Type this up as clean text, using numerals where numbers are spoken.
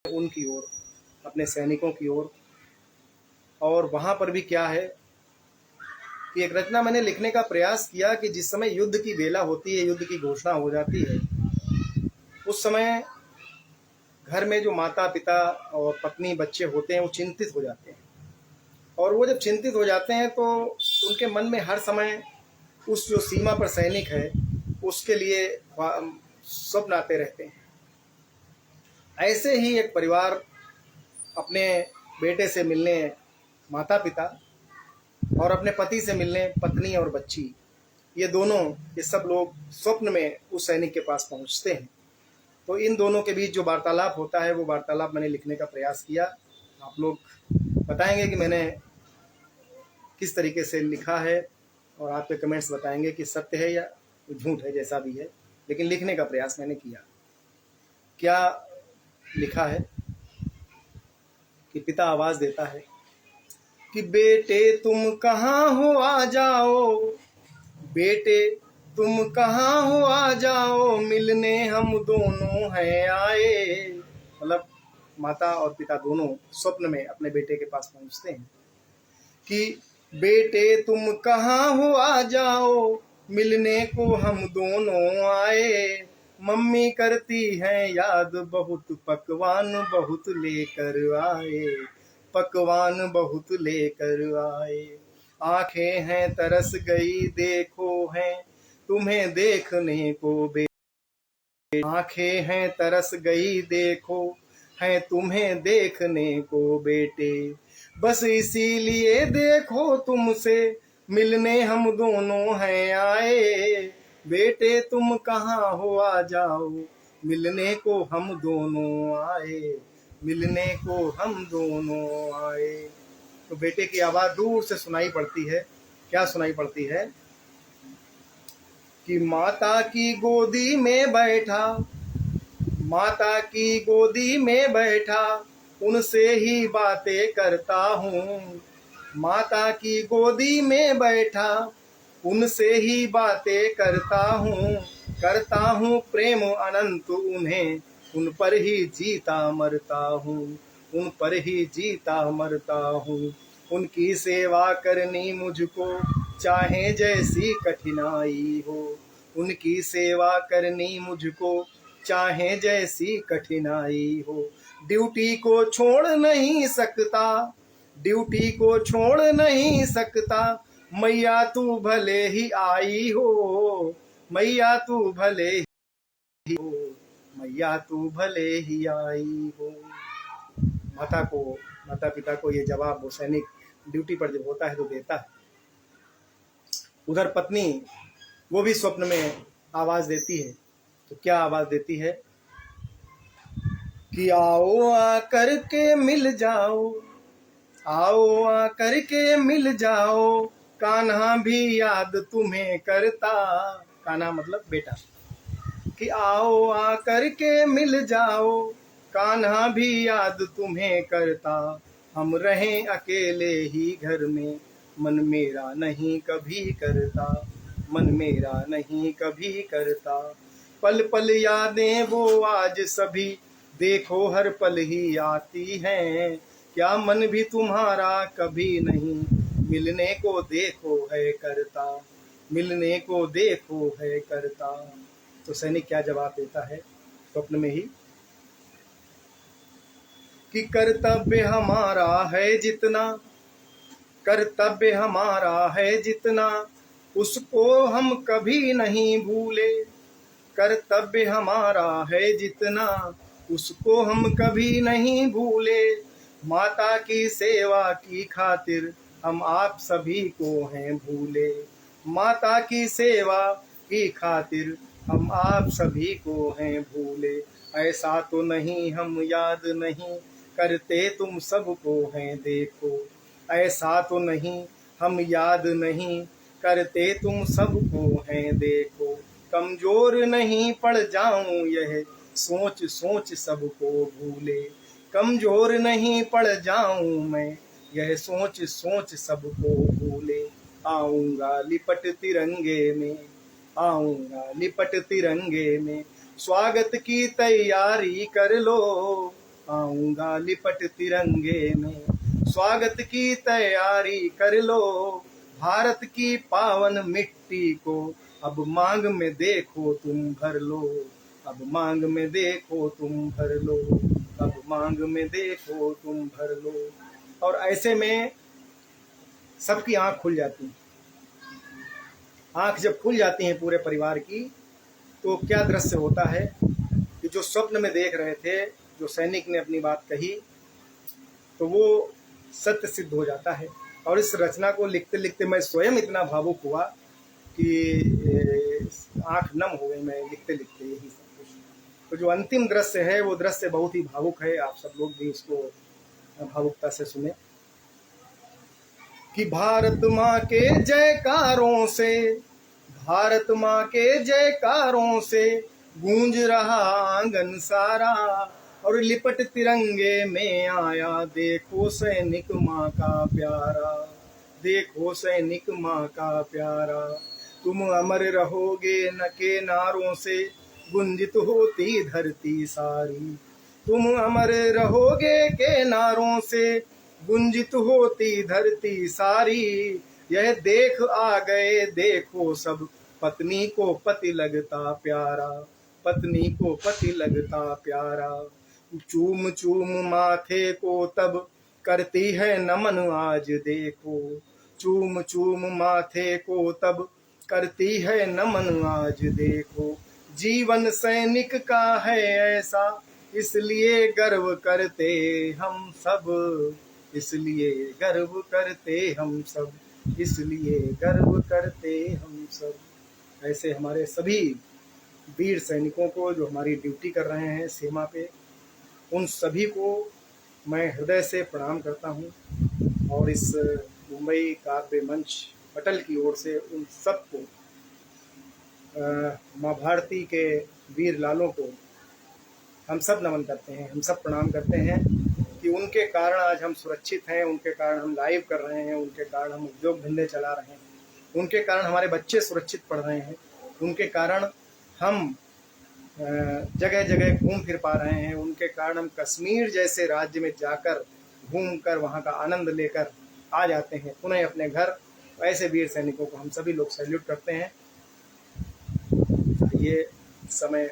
उनकी ओर, अपने सैनिकों की ओर। और वहाँ पर भी क्या है कि एक रचना मैंने लिखने का प्रयास किया कि जिस समय युद्ध की बेला होती है, युद्ध की घोषणा हो जाती है, उस समय घर में जो माता पिता और पत्नी बच्चे होते हैं वो चिंतित हो जाते हैं। और वो जब चिंतित हो जाते हैं तो उनके मन में हर समय उस जो सीमा पर सैनिक है उसके लिए स्वप्न आते रहते हैं। ऐसे ही एक परिवार अपने बेटे से मिलने माता पिता और अपने पति से मिलने पत्नी और बच्ची, ये सब लोग स्वप्न में उस सैनिक के पास पहुंचते हैं। तो इन दोनों के बीच जो वार्तालाप होता है वो वार्तालाप मैंने लिखने का प्रयास किया। आप लोग बताएंगे कि मैंने किस तरीके से लिखा है और आपके कमेंट्स बताएंगे कि सत्य है या झूठ है, जैसा भी है, लेकिन लिखने का प्रयास मैंने किया। क्या लिखा है कि पिता आवाज देता है कि बेटे तुम कहाँ हो, आ जाओ, बेटे तुम कहाँ हो, आ जाओ, मिलने हम दोनों हैं आए। मतलब माता और पिता दोनों स्वप्न में अपने बेटे के पास पहुंचते हैं कि बेटे तुम कहाँ हो, आ जाओ, मिलने को हम दोनों आए। मम्मी करती है याद बहुत, पकवान बहुत लेकर आए, पकवान बहुत लेकर आए। आंखें हैं तरस गई देखो हैं तुम्हें देखने को बेटे, आंखें हैं तरस गई देखो हैं तुम्हें देखने को बेटे, बस इसीलिए देखो तुमसे मिलने हम दोनों हैं आए। बेटे तुम कहाँ हो, आ जाओ, मिलने को हम दोनों आए, मिलने को हम दोनों आए। तो बेटे की आवाज दूर से सुनाई पड़ती है। क्या सुनाई पड़ती है कि माता की गोदी में बैठा, माता की गोदी में बैठा, उनसे ही बातें करता हूँ। माता की गोदी में बैठा, उनसे ही बातें करता हूँ प्रेम अनंत उन्हें, उन पर ही जीता मरता हूँ, उन पर ही जीता मरता हूँ। उनकी सेवा करनी मुझको चाहे जैसी कठिनाई हो, उनकी सेवा करनी मुझको चाहे जैसी कठिनाई हो। ड्यूटी को छोड़ नहीं सकता, ड्यूटी को छोड़ नहीं सकता, मैया तू भले ही आई हो, मैया तू भले ही हो, मैया तू भले ही आई हो। माता पिता को ये जवाब वो सैनिक ड्यूटी पर जब होता है तो देता है। उधर पत्नी वो भी स्वप्न में आवाज देती है। तो क्या आवाज देती है कि आओ आकर के मिल जाओ, आओ आकर के मिल जाओ, कान्हा भी याद तुम्हें करता। कान्हा मतलब बेटा। कि आओ आकर के मिल जाओ, कान्हा भी याद तुम्हें करता। हम रहें अकेले ही घर में, मन मेरा नहीं कभी करता, मन मेरा नहीं कभी करता। पल पल यादें वो आज सभी, देखो हर पल ही आती हैं। क्या मन भी तुम्हारा कभी नहीं, मिलने को देखो है करता, मिलने को देखो है करता। तो सैनिक क्या जवाब देता है स्वप्न में ही कि कर्तव्य हमारा है जितना, कर्तव्य हमारा है जितना, उसको हम कभी नहीं भूले। कर्तव्य हमारा है जितना, उसको हम कभी नहीं भूले। माता की सेवा की खातिर हम आप सभी को हैं भूले, माता की सेवा की खातिर हम आप सभी को हैं भूले। ऐसा तो नहीं हम याद नहीं करते तुम सबको हैं देखो, ऐसा तो नहीं हम याद नहीं करते तुम सबको हैं देखो। कमजोर नहीं पड़ जाऊं यह सोच सोच सबको भूले, कमजोर नहीं पड़ जाऊं मैं यह सोच सोच सबको भूले। आऊंगा लिपट तिरंगे में, आऊंगा लिपट तिरंगे में, स्वागत की तैयारी कर लो, आऊंगा लिपट तिरंगे में। स्वागत की तैयारी कर लो भारत की पावन मिट्टी को, अब मांग में देखो तुम भर लो, अब मांग में देखो तुम भर लो, अब मांग में देखो तुम भर लो। और ऐसे में सबकी आंख खुल जाती है। आंख जब खुल जाती है पूरे परिवार की, तो क्या दृश्य होता है कि जो स्वप्न में देख रहे थे, जो सैनिक ने अपनी बात कही, तो वो सत्य सिद्ध हो जाता है। और इस रचना को लिखते लिखते मैं स्वयं इतना भावुक हुआ कि आंख नम हो गई मैं लिखते लिखते यही सब कुछ। तो जो अंतिम दृश्य है वो दृश्य बहुत ही भावुक है। आप सब लोग भी इसको भावुकता से सुने कि भारत माँ के जयकारों से, भारत माँ के जयकारों से गूंज रहा आंगन सारा, और लिपट तिरंगे में आया देखो सैनिक माँ का प्यारा, देखो सैनिक माँ का प्यारा। तुम अमर रहोगे न के नारों से गुंजित होती धरती सारी, तुम अमर रहोगे के नारों से गुंजित होती धरती सारी। यह देख आ गए देखो सब पत्नी को पति लगता प्यारा, पत्नी को पति लगता प्यारा। चूम चूम माथे को तब करती है नमन आज देखो, चूम चूम माथे को तब करती है नमन आज देखो। जीवन सैनिक का है ऐसा इसलिए गर्व करते हम सब, इसलिए गर्व करते हम सब, इसलिए गर्व करते हम सब। ऐसे हमारे सभी वीर सैनिकों को जो हमारी ड्यूटी कर रहे हैं सीमा पे, उन सभी को मैं हृदय से प्रणाम करता हूँ। और इस मुंबई काव्य मंच पटल की ओर से उन सबको, माँ भारती के वीर लालों को हम सब नमन करते हैं, हम सब प्रणाम करते हैं कि उनके कारण आज हम सुरक्षित हैं, उनके कारण हम लाइव कर रहे हैं, उनके कारण हम उद्योग धंधे चला रहे हैं, उनके कारण हमारे बच्चे सुरक्षित पढ़ रहे हैं, उनके कारण हम जगह जगह घूम फिर पा रहे हैं, उनके कारण हम कश्मीर जैसे राज्य में जाकर घूम कर वहाँ का आनंद लेकर आ जाते हैं पुनः अपने घर। ऐसे वीर सैनिकों को हम सभी लोग सैल्यूट करते हैं। ये समय